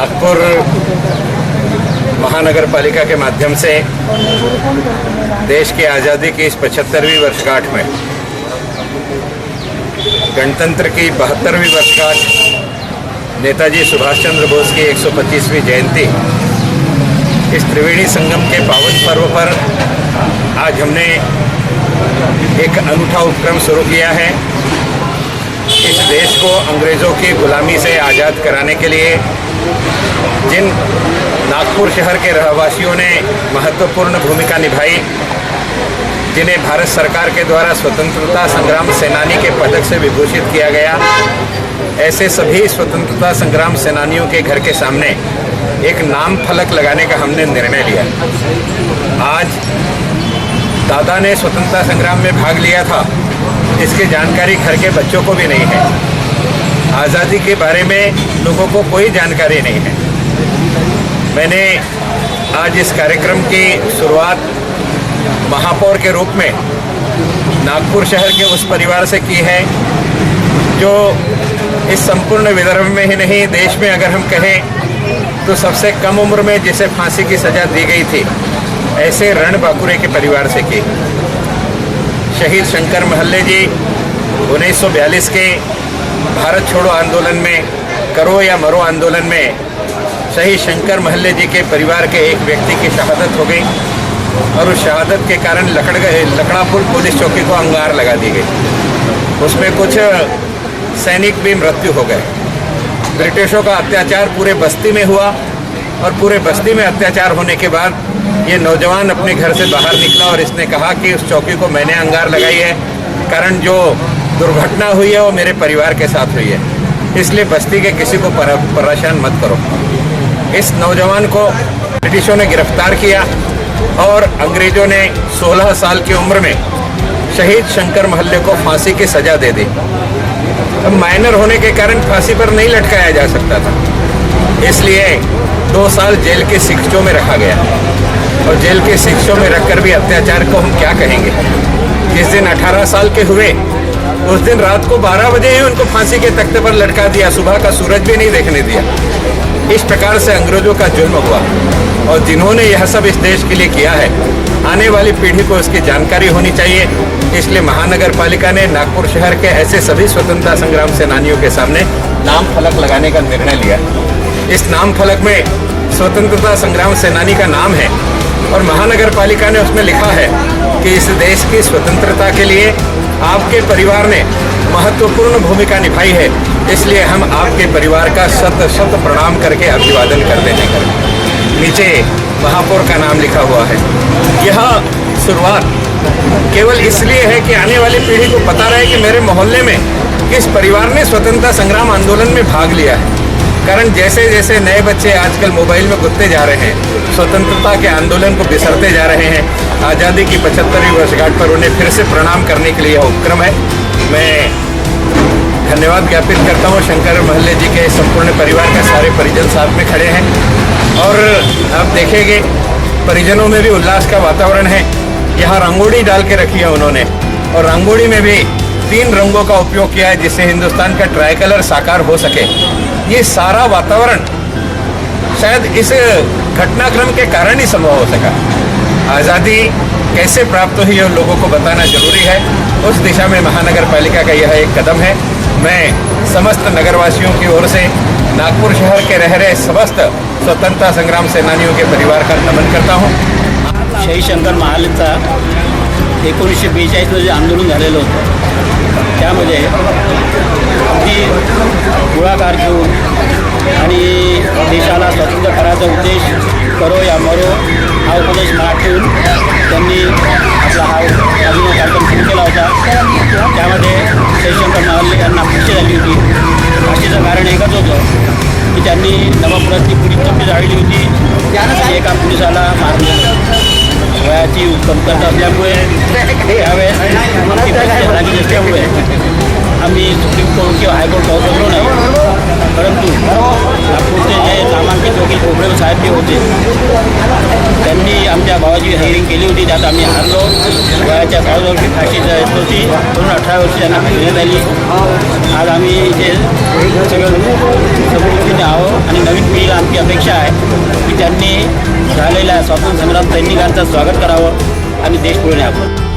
नागपुर महानगर पालिका के माध्यम से देश की आज़ादी की इस 75वीं वर्षगांठ में गणतंत्र की 72वीं वर्षगांठ, नेताजी सुभाष चंद्र बोस की 125वीं जयंती, इस त्रिवेणी संगम के पावन पर्व पर आज हमने एक अनूठा उपक्रम शुरू किया है। इस देश को अंग्रेज़ों की गुलामी से आज़ाद कराने के लिए जिन नागपुर शहर के रहवासियों ने महत्वपूर्ण भूमिका निभाई, जिन्हें भारत सरकार के द्वारा स्वतंत्रता संग्राम सेनानी के पदक से विभूषित किया गया, ऐसे सभी स्वतंत्रता संग्राम सेनानियों के घर के सामने एक नाम फलक लगाने का हमने निर्णय लिया। आज दादा ने स्वतंत्रता संग्राम में भाग लिया था, इसकी जानकारी घर के बच्चों को भी नहीं है। आज़ादी के बारे में लोगों को कोई जानकारी नहीं है। मैंने आज इस कार्यक्रम की शुरुआत महापौर के रूप में नागपुर शहर के उस परिवार से की है जो इस संपूर्ण विदर्भ में ही नहीं, देश में अगर हम कहें तो सबसे कम उम्र में जिसे फांसी की सज़ा दी गई थी, ऐसे रणबांकुरे के परिवार से की। शहीद शंकर महल्ले जी 1942 के भारत छोड़ो आंदोलन में, करो या मरो आंदोलन में शहीद शंकर महल्ले जी के परिवार के एक व्यक्ति की शहादत हो गई और उस शहादत के कारण लकड़ापुर पुलिस चौकी को अंगार लगा दी गई। उसमें कुछ सैनिक भी मृत्यु हो गए। ब्रिटिशों का अत्याचार पूरे बस्ती में हुआ और पूरे बस्ती में अत्याचार होने के बाद ये नौजवान अपने घर से बाहर निकला और इसने कहा कि उस चौकी को मैंने अंगार लगाई है, कारण जो दुर्घटना हुई है वो मेरे परिवार के साथ हुई है, इसलिए बस्ती के किसी को परेशान मत करो। इस नौजवान को ब्रिटिशों ने गिरफ्तार किया और अंग्रेजों ने 16 साल की उम्र में शहीद शंकर महल्ले को फांसी की सज़ा दे दी। अब माइनर होने के कारण फांसी पर नहीं लटकाया जा सकता था, इसलिए 2 साल जेल के शिक्षों में रखा गया। और जेल के शिक्षों में रखकर भी अत्याचार को हम क्या कहेंगे। जिस दिन 18 साल के हुए उस दिन रात को 12 बजे ही उनको फांसी के तख्ते पर लटका दिया, सुबह का सूरज भी नहीं देखने दिया। इस प्रकार से अंग्रेजों का जुल्म हुआ और जिन्होंने यह सब इस देश के लिए किया है, आने वाली पीढ़ी को इसकी जानकारी होनी चाहिए। इसलिए महानगर पालिका ने नागपुर शहर के ऐसे सभी स्वतंत्रता संग्राम सेनानियों के सामने नाम फलक लगाने का निर्णय लिया। इस नाम फलक में स्वतंत्रता संग्राम सेनानी का नाम है और महानगर पालिका ने उसमें लिखा है कि इस देश की स्वतंत्रता के लिए आपके परिवार ने महत्वपूर्ण भूमिका निभाई है, इसलिए हम आपके परिवार का शत शत प्रणाम करके अभिवादन करते हैं। नीचे महापौर का नाम लिखा हुआ है। यह शुरुआत केवल इसलिए है कि आने वाली पीढ़ी को पता रहे कि मेरे मोहल्ले में किस परिवार ने स्वतंत्रता संग्राम आंदोलन में भाग लिया है। कारण जैसे जैसे नए बच्चे आजकल मोबाइल में घुसते जा रहे हैं, स्वतंत्रता के आंदोलन को बिसरते जा रहे हैं, आज़ादी की 75वीं वर्षगांठ पर उन्हें फिर से प्रणाम करने के लिए यह उपक्रम है। मैं धन्यवाद ज्ञापित करता हूँ शंकर महल्ले जी के संपूर्ण परिवार का। सारे परिजन साथ में खड़े हैं और आप देखेंगे परिजनों में भी उल्लास का वातावरण है। यहाँ रंगोली डाल के रखी है उन्होंने और रंगोली में भी 3 रंगों का उपयोग किया है जिससे हिंदुस्तान का ट्राई कलर साकार हो सके। ये सारा वातावरण शायद इस घटनाक्रम के कारण ही संभव हो सका। आज़ादी कैसे प्राप्त हुई और लोगों को बताना जरूरी है, उस दिशा में महानगर पालिका का यह एक कदम है। मैं समस्त नगरवासियों की ओर से नागपुर शहर के रह रहे समस्त स्वतंत्रता संग्राम सेनानियों के परिवार का नमन करता हूँ। शहीद शंकर महालेचा 1942 आंदोलन झालेलं होतं, त्यामध्ये अगदी पुढाकार घेऊन आणि देशाला स्वतंत्र करायचा उद्देश करो या मरो हा उपदेश मनात ठेवून त्यांनी आपला हा अभिनव कार्यक्रम सुरू केला होता। त्यामध्ये शहीद शंकर महल्ले यांना फाशी झाली होती। फाशीचं कारण एकच होतं की त्यांनी नवापुरातली पोलीस चौकी जाळली होती आणि एका पोलिसाला मारलं। वयाची कमतरता असल्यामुळे त्यावेळेस झाली नसल्यामुळे आम्ही सुप्रीम कोर्ट किंवा हायकोर्ट जाऊ शकलो नाही। परंतु नागपूरचे जे नामांकित वकील खोबरे साहेब जे होते त्यांनी आमच्या भावाची हिअरिंग केली होती, त्यात आम्ही हारलो। वयाच्या 14 वर्षी फाशी होती, म्हणून 18 वर्षी त्यांना देण्यात आली। आज आम्ही इथे सगळं समृद्धीने आहोत आणि नवीन पिढीला आमची अपेक्षा आहे की त्यांनी झालेल्या स्वातंत्र्य संग्राम सैनिकांचं स्वागत करावं आणि देश पुढे न्यावं.